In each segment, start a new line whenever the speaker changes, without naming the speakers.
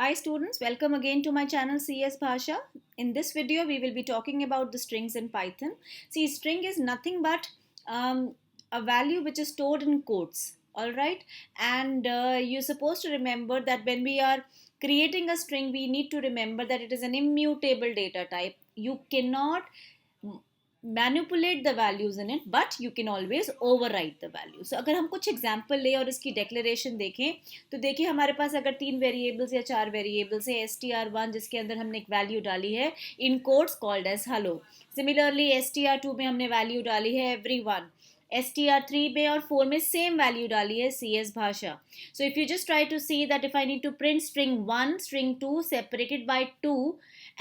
Hi students, welcome again to my channel CS Bhasha. In this video, we will be talking about the strings in Python. See, string is nothing but a value which is stored in quotes, alright? And you're supposed to remember that when we are creating a string, we need to remember that it is an immutable data type. You cannot manipulate the values in it but you can always overwrite the value. So अगर हम कुछ example लें और इसकी declaration देखें तो देखिए हमारे पास अगर 3 वेरिएबल्स या 4 वेरिएबल्स है str1 जिसके अंदर हमने एक वैल्यू डाली है in codes called as hello. Similarly str2 में हमने वैल्यू डाली है एवरीवन. str3 में और 4 में सेम वैल्यू डाली है cs भाषा. So if you just try to see that if I need to print string 1 string 2 separated by 2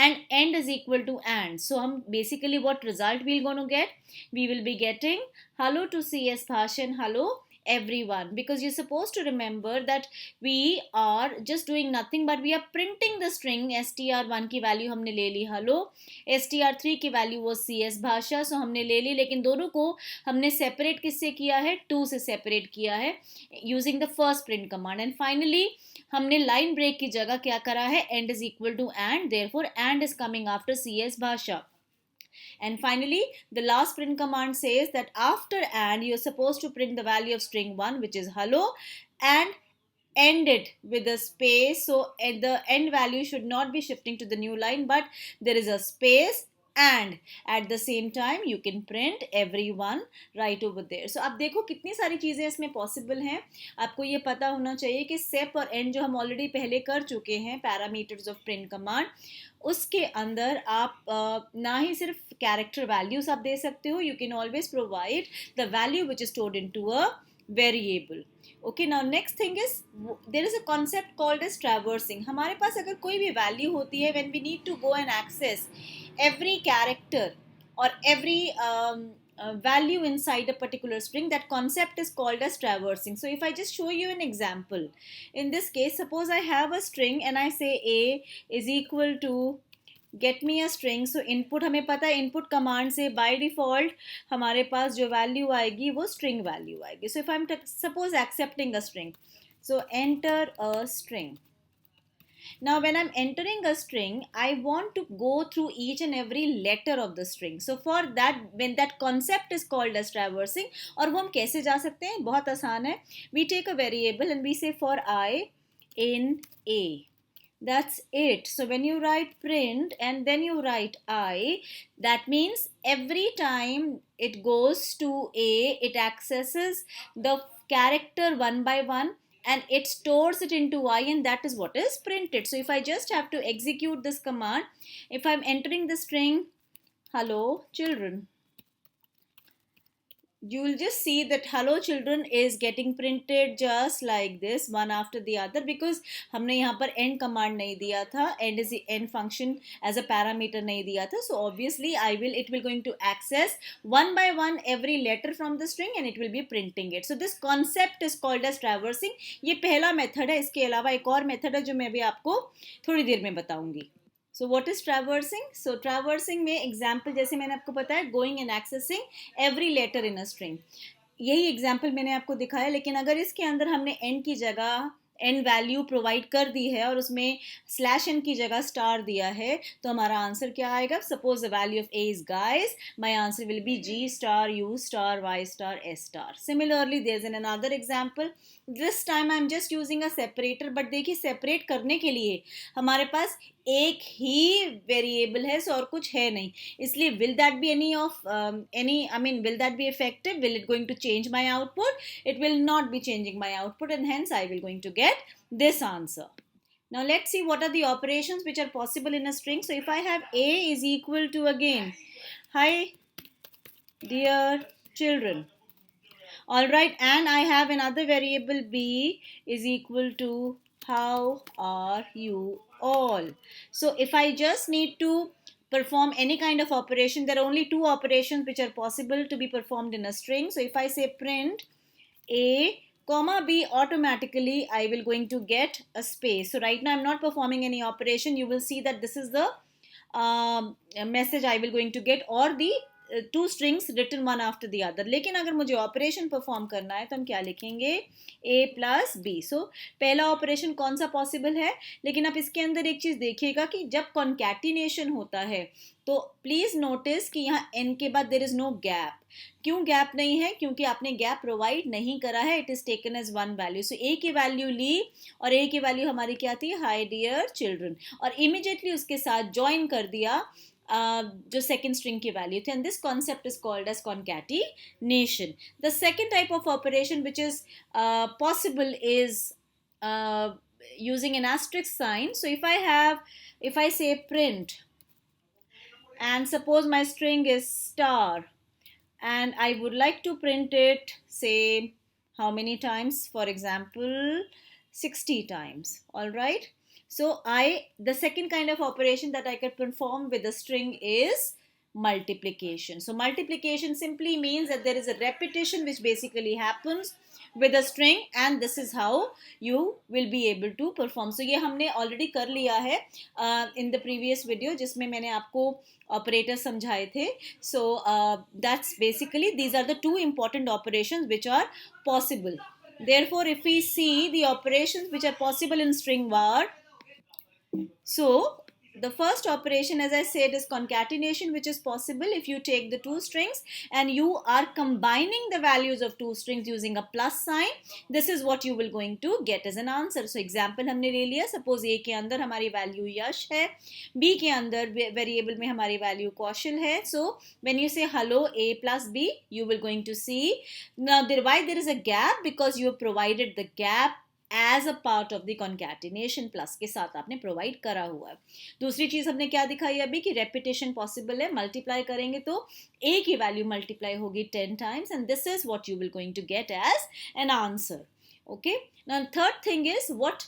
and end is equal to and, so basically what result we're going to get, we will be getting hello to cs bhasha and hello everyone, because you're supposed to remember that we are just doing nothing but we are printing the string. str1 की value हमने ले ली hello, str3 की value वो cs भाषा, so हमने ले ली, लेकिन दोनों को हमने सेपरेट किससे किया है, 2 से सेपरेट किया है using the first print command. And finally हमने लाइन ब्रेक की जगह क्या करा है, end is equal to end, therefore end is coming after cs भाषा. And finally, the last print command says that after and you're supposed to print the value of string 1 which is hello and end it with a space. So the end value should not be shifting to the new line but there is a space and at the same time you can print everyone right over there. So अब देखो कितनी सारी चीज़ें इसमें possible हैं. आपको ये पता होना चाहिए कि सेप और एंड जो हम ऑलरेडी पहले कर चुके हैं पैरामीटर्स ऑफ प्रिंट कमांड, उसके अंदर आप ना ही सिर्फ कैरेक्टर वैल्यूज आप दे सकते हो, you can always provide the value which is stored into a variable. Okay, now next thing is there is a concept called as traversing. हमारे पास अगर कोई भी वैल्यू होती है when we need to go and access every character or every value inside a particular string, that concept is called as traversing. So if I just show you an example, in this case suppose I have a string and I say a is equal to get me a string. So input हमें पता है input command से by default हमारे पास जो value आएगी वो string value आएगी. So if I'm suppose accepting a string, so enter a string. Now when I'm entering a string, I want to go through each and every letter of the string. So for that, when that concept is called as traversing, और वो हम कैसे जा सकते हैं, बहुत आसान है. We take a variable and we say for I in a. That's it. So when you write print and then you write I, that means every time it goes to a, it accesses the character one by one and it stores it into I, and that is what is printed. So if I just have to execute this command, if I'm entering the string hello children, you will just see that hello children is getting printed just like this one after the other, because हमने यहाँ पर end command नहीं दिया था, end is the end function as a parameter नहीं दिया था. So obviously it will going to access one by one every letter from the string and it will be printing it. So this concept is called as traversing. ये पहला method है. इसके अलावा एक और method है जो मैं भी आपको थोड़ी देर में बताऊंगी. So what is traversing? So traversing में example जैसे मैंने आपको बताया going and accessing every letter in a string, यही example मैंने आपको दिखाया. लेकिन अगर इसके अंदर हमने end की जगह एन वैल्यू प्रोवाइड कर दी है और उसमें स्लैश एन की जगह स्टार दिया है, तो हमारा आंसर क्या आएगा. Suppose the value of A is guys, my answer will be G star U star Y star S star. Similarly there is an another example. This time I am just using a separator, but देखिए separate करने के लिए हमारे पास एक ही variable है, सो और कुछ है नहीं, इसलिए will that be will that be effective, will it going to change my output? It will not be changing my output, and hence I will going to get this answer. Now let's see what are the operations which are possible in a string. So if I have a is equal to, again, hi dear children, all right, and I have another variable b is equal to how are you all. So if I just need to perform any kind of operation, there are only two operations which are possible to be performed in a string. So if I say print a comma b, automatically I will going to get a space. So right now I'm not performing any operation. You will see that this is the message I will going to get, or the two strings written one after the other. लेकिन अगर मुझे operation perform करना है तो हम क्या लिखेंगे, ए plus B. सो पहला ऑपरेशन कौन सा पॉसिबल है, लेकिन आप इसके अंदर एक चीज़ देखिएगा कि जब कॉन्कैटिनेशन होता है तो प्लीज़ नोटिस कि यहाँ एन के बाद देर इज़ नो गैप। क्यों गैप नहीं है, क्योंकि आपने गैप प्रोवाइड नहीं करा है, it is taken as one value. So A की वैल्यू ली और ए की वैल्यू हमारी क्या थी, हाय डियर चिल्ड्रन, और इमीडिएटली उसके साथ ज्वाइन कर दिया जो सेकेंड स्ट्रिंग की वैल्यू थी, and this concept is called as concatenation. The second type of operation which is possible is using an asterisk sign. So if I say print, and suppose my string is star, and I would like to print it, say how many times, for example 60 times. All right, so the second kind of operation that I can perform with the string is multiplication. So multiplication simply means that there is a repetition which basically happens with a string, and this is how you will be able to perform. So ये हमने already कर लिया है in the previous video जिसमें मैंने आपको operator समझाए थे. So that's basically, these are the two important operations which are possible. Therefore, if we see the operations which are possible in string var, so the first operation, as I said, is concatenation, which is possible if you take the two strings and you are combining the values of two strings using a plus sign. This is what you will going to get as an answer. So example हमने ले लिया, suppose A के अंदर हमारी value यश है, B के अंदर variable में हमारी value कौशल है. So when you say hello A plus B, you will going to see now why there is a gap, because you have provided the gap as a part of the concatenation, plus के साथ आपने provide करा हुआ है. दूसरी चीज हमने क्या दिखाई अभी कि रेपिटेशन पॉसिबल है. मल्टीप्लाई करेंगे तो ए की वैल्यू मल्टीप्लाई होगी 10 times, and this is what you will going to get as an answer. Okay, now third thing is what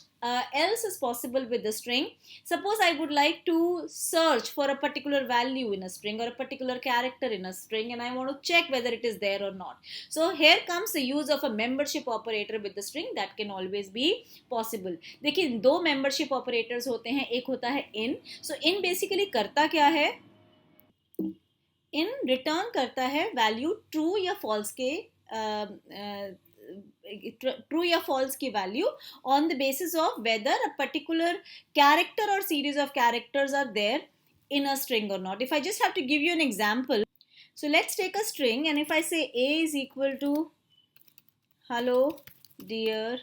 else is possible with the string. Suppose I would like to search for a particular value in a string or a particular character in a string, and I want to check whether it is there or not. So here comes the use of a membership operator with the string. That can always be possible. देखिए दो membership operators होते हैं, एक होता है in. So in basically करता क्या है, in return करता है value true या false के ट्रू या फॉल्स की value on the basis of whether a particular character और series of characters are there in a string or not. If I just have to give you an example, so let's take a string, and if I say A is equal to hello dear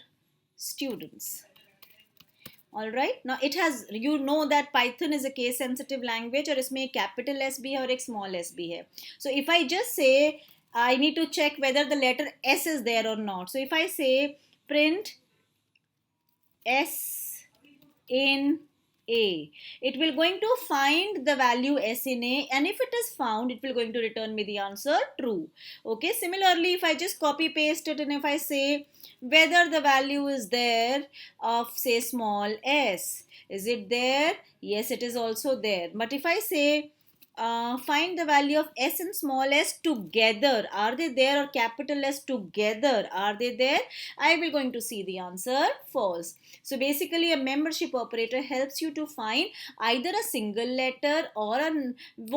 students, all right, now it has, you know that Python is a case sensitive language और इसमें एक capital S भी है और एक small s भी है. So if I just say I need to check whether the letter S is there or not. So if I say print S in A, it will going to find the value S in A, and if it is found, it will going to return me the answer true. Okay, similarly, if I just copy paste it and if I say whether the value is there of say small s, is it there? Yes, it is also there. But if I say find the value of s and small s together, are they there, or capital S together, are they there, I will going to see the answer false. So basically a membership operator helps you to find either a single letter or a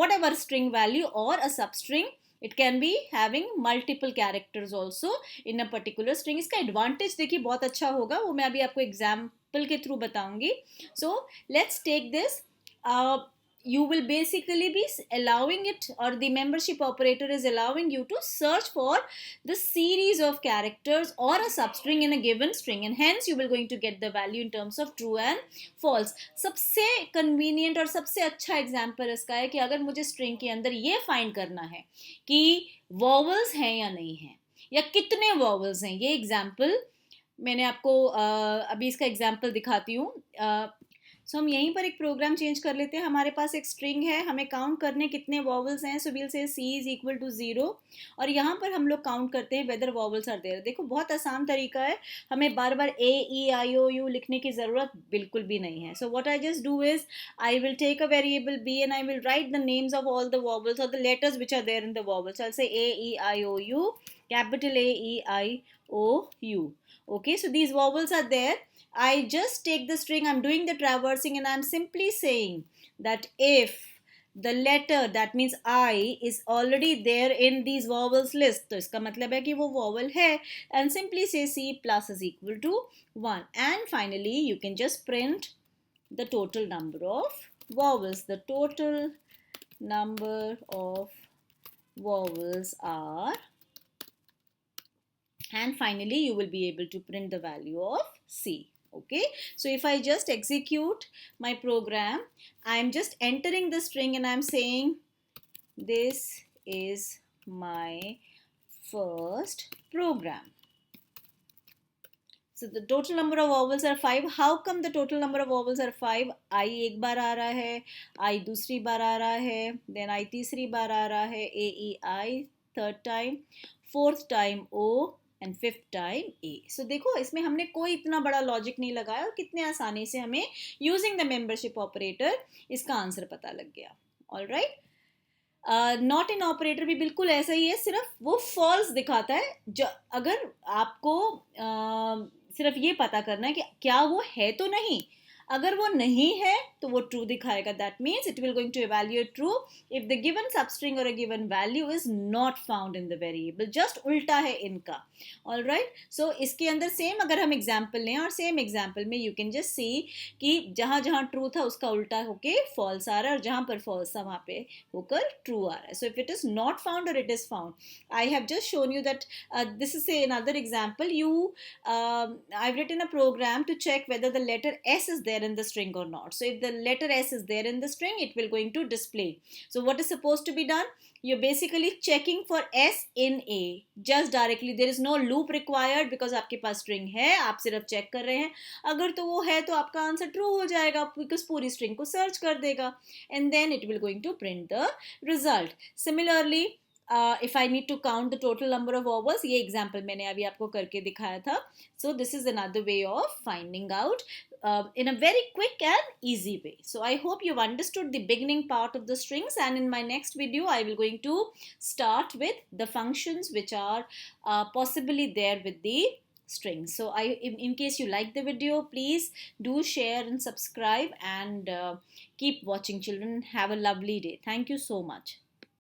whatever string value or a substring. It can be having multiple characters also in a particular string. इसका advantage देखिए बहुत अच्छा होगा, वो मैं अभी आपको example के through बताऊंगी. So let's take this. You will basically be allowing it, or the membership operator is allowing you to search for the series of characters or a substring in a given string, and hence you will going to get the value in terms of true and false. सबसे convenient और सबसे अच्छा example इसका है कि अगर मुझे string के अंदर ये find करना है कि vowels हैं या नहीं हैं, या कितने vowels हैं, ये example मैंने आपको अभी इसका example दिखाती हूँ. सो हम यहीं पर एक प्रोग्राम चेंज कर लेते हैं. हमारे पास एक स्ट्रिंग है, हमें काउंट करने कितने वॉवल्स हैं. सो वील से सी इज इक्वल टू 0, और यहाँ पर हम लोग काउंट करते हैं वेदर वॉवल्स आर देयर. देखो बहुत आसान तरीका है, हमें बार बार ए ई आई ओ यू लिखने की ज़रूरत बिल्कुल भी नहीं है. So what I just do is I will take a variable B and I will write the names of all the vowels और the letters which are there in the vowels. I say A E I O U, capital A E I O U. Okay, so these vowels are there. I just take the string, I'm doing the traversing, and I'm simply saying that if the letter, that means I, is already there in these vowels list. तो इसका मतलब है कि वो vowel है, and simply say C plus is equal to 1. And finally you can just print the total number of vowels. The total number of vowels are, and finally you will be able to print the value of C. Okay, so if I just execute my program, I'm just entering the string and I'm saying this is my first program. So the total number of vowels are 5. How come the total number of vowels are 5? I एक बार आ रहा है, I दूसरी बार आ रहा है, then I तीसरी बार आ रहा है, A E I third time, fourth time O, and fifth time A. So देखो इसमें हमने कोई इतना बड़ा लॉजिक नहीं लगाया और कितने आसानी से हमें यूजिंग द मेंबरशिप ऑपरेटर इसका आंसर पता लग गया. ऑलराइट, नॉट इन ऑपरेटर भी बिल्कुल ऐसा ही है, सिर्फ वो फॉल्स दिखाता है. अगर आपको सिर्फ ये पता करना है कि क्या वो है तो नहीं. अगर वो नहीं है तो वो ट्रू दिखाएगा. That means it will going to evaluate true if the given substring और a given value is not found in the variable. Just उल्टा है इनका. ऑलराइट, सो इसके अंदर सेम अगर हम एग्जाम्पल लें और सेम एग्जाम्पल में यू कैन जस्ट सी कि जहां जहां ट्रू था उसका उल्टा होके फॉल्स आ रहा है और जहां पर फॉल्स था वहां पे होकर ट्रू आ रहा है. So if it is not found और it is found, I have just shown you that this is another example. I've written a program to check whether the letter S is there in the string or not. So if the letter S is there in the string, it will going to display. So what is supposed to be done? You're basically checking for S in A just directly. There is no loop required because आपके पास string है, आप सिर्फ check कर रहे हैं. अगर तो वो है तो आपका आंसर ट्रू हो जाएगा because पूरी string को सर्च कर देगा and then it will going to print the result. Similarly, if I need to count the total number of vowels, ये example मैंने अभी आपको करके दिखाया था. So this is another way of finding out in a very quick and easy way. So I hope you've understood the beginning part of the strings, and in my next video I will going to start with the functions which are possibly there with the strings. So in case you like the video, please do share and subscribe and keep watching, children. Have a lovely day. Thank you so much.